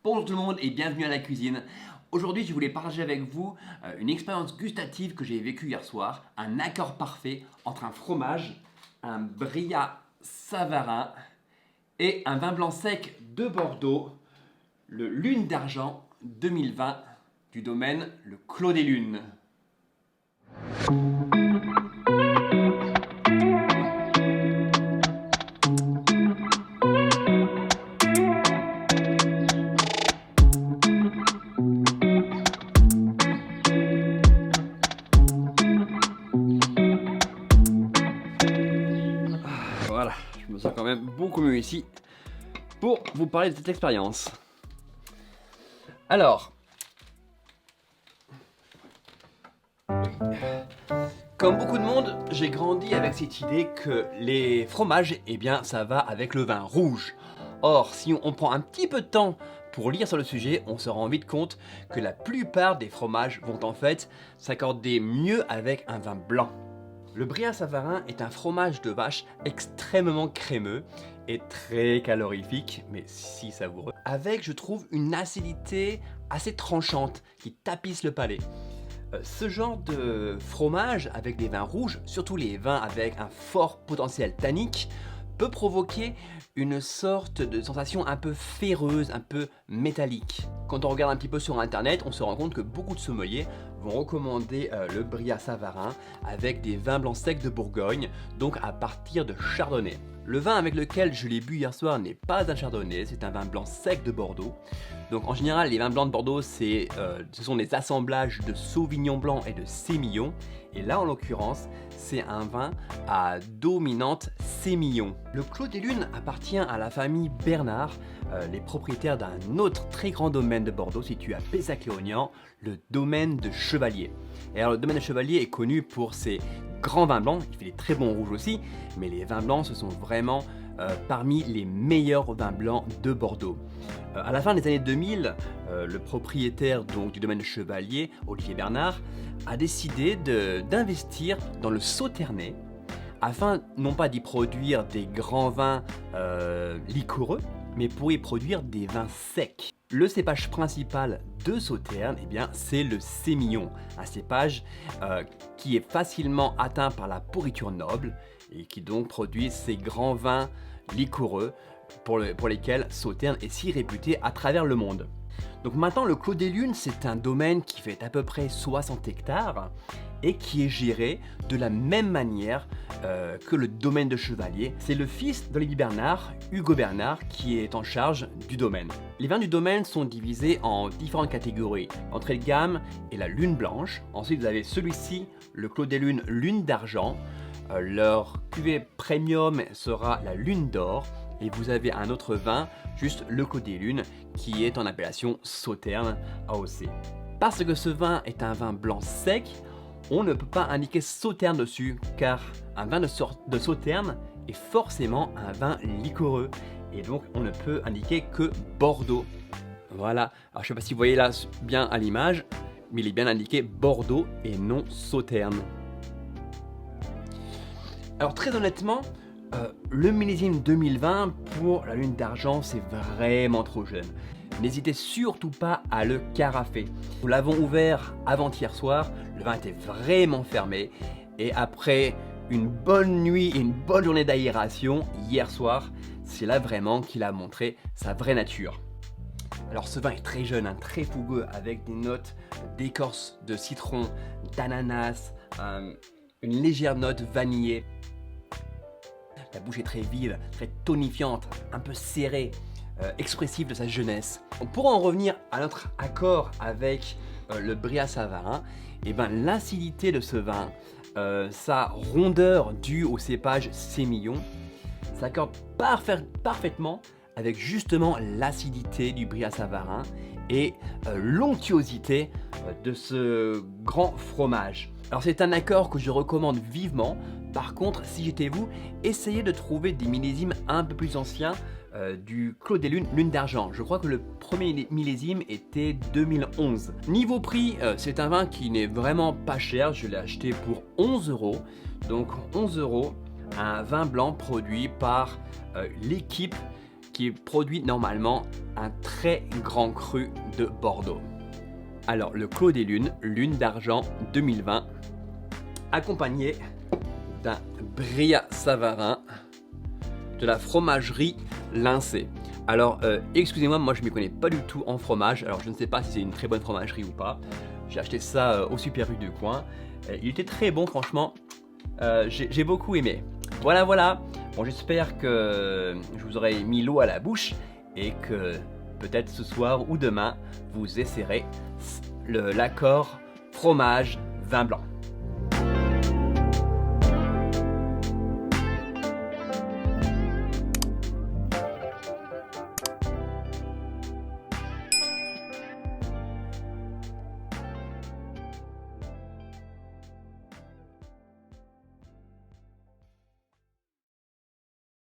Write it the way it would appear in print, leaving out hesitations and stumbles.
Bonjour tout le monde et bienvenue à la cuisine. Aujourd'hui, je voulais partager avec vous une expérience gustative que j'ai vécue hier soir, un accord parfait entre un fromage, un Bria Savarin et un vin blanc sec de Bordeaux, le Lune d'Argent 2020 du domaine Le Clos des Lunes. Voilà, je me sens quand même beaucoup mieux ici pour vous parler de cette expérience. Alors, comme beaucoup de monde, j'ai grandi avec cette idée que les fromages, eh bien, ça va avec le vin rouge. Or, si on prend un petit peu de temps pour lire sur le sujet, on se rend vite compte que la plupart des fromages vont en fait s'accorder mieux avec un vin blanc. Le Bria Savarin est un fromage de vache extrêmement crémeux et très calorifique, mais si savoureux, avec, je trouve, une acidité assez tranchante qui tapisse le palais. Ce genre de fromage avec des vins rouges, surtout les vins avec un fort potentiel tannique, peut provoquer une sorte de sensation un peu ferreuse, un peu métallique. Quand on regarde un petit peu sur internet, on se rend compte que beaucoup de sommeliers vont recommander le Bria Savarin avec des vins blancs secs de Bourgogne, donc à partir de Chardonnay. Le vin avec lequel je l'ai bu hier soir n'est pas un Chardonnay, c'est un vin blanc sec de Bordeaux. Donc en général, les vins blancs de Bordeaux, ce sont des assemblages de Sauvignon blanc et de Sémillon. Et là, en l'occurrence, c'est un vin à dominante Sémillon. Le Clos des Lunes appartient à la famille Bernard, les propriétaires d'un autre très grand domaine de Bordeaux situé à Pessac-Léognan, le domaine de Chevalier. Et alors, le domaine de Chevalier est connu pour ses grands vins blancs, il fait des très bons rouges aussi, mais les vins blancs, ce sont vraiment parmi les meilleurs vins blancs de Bordeaux. À la fin des années 2000, le propriétaire donc, du domaine de Chevalier, Olivier Bernard, a décidé d'investir dans le Sauternais afin non pas d'y produire des grands vins liquoreux, mais pour y produire des vins secs. Le cépage principal de Sauternes, eh bien, c'est le Sémillon, un cépage qui est facilement atteint par la pourriture noble et qui donc produit ces grands vins liquoreux pour lesquels Sauternes est si réputé à travers le monde. Donc maintenant, le Clos des Lunes, c'est un domaine qui fait à peu près 60 hectares et qui est géré de la même manière que le domaine de Chevalier. C'est le fils d'Olivier Bernard, Hugo Bernard, qui est en charge du domaine. Les vins du domaine sont divisés en différentes catégories. L'entrée de gamme est la Lune Blanche. Ensuite, vous avez celui-ci, le Clos des Lunes Lune d'Argent. Leur cuvée premium sera la Lune d'Or. Et vous avez un autre vin, juste le Clos des Lunes, qui est en appellation Sauternes AOC. Parce que ce vin est un vin blanc sec, on ne peut pas indiquer Sauternes dessus, car un vin de Sauternes est forcément un vin liquoreux, et donc on ne peut indiquer que Bordeaux. Voilà, alors je ne sais pas si vous voyez là bien à l'image, mais il est bien indiqué Bordeaux et non Sauternes. Alors très honnêtement, le millésime 2020 pour la Lune d'Argent, c'est vraiment trop jeune. N'hésitez surtout pas à le carafer. Nous l'avons ouvert avant-hier soir, le vin était vraiment fermé et après une bonne nuit et une bonne journée d'aération hier soir, c'est là vraiment qu'il a montré sa vraie nature. Alors ce vin est très jeune, très fougueux avec des notes d'écorce de citron, d'ananas, une légère note vanillée. La bouche est très vive, très tonifiante, un peu serrée, expressive de sa jeunesse. Pour en revenir à notre accord avec le Bria Savarin, et ben, l'acidité de ce vin, sa rondeur due au cépage Sémillon, s'accorde parfaitement avec justement l'acidité du Bria Savarin et l'onctuosité de ce grand fromage. Alors c'est un accord que je recommande vivement. Par contre, si j'étais vous, essayez de trouver des millésimes un peu plus anciens du Clos des Lunes, Lune d'Argent. Je crois que le premier millésime était 2011. Niveau prix, c'est un vin qui n'est vraiment pas cher. Je l'ai acheté pour 11 €. Donc 11 €, un vin blanc produit par l'équipe qui produit normalement un très grand cru de Bordeaux. Alors le Clos des Lunes, Lune d'Argent 2020, accompagné d'un Bria Savarin de la fromagerie Lincé. Alors excusez-moi, moi je ne m'y connais pas du tout en fromage, alors je ne sais pas si c'est une très bonne fromagerie ou pas. J'ai acheté ça au Super U du coin. Il était très bon franchement, j'ai beaucoup aimé. Voilà. Bon, j'espère que je vous aurai mis l'eau à la bouche et que peut-être ce soir ou demain vous essaierez l'accord fromage vin blanc.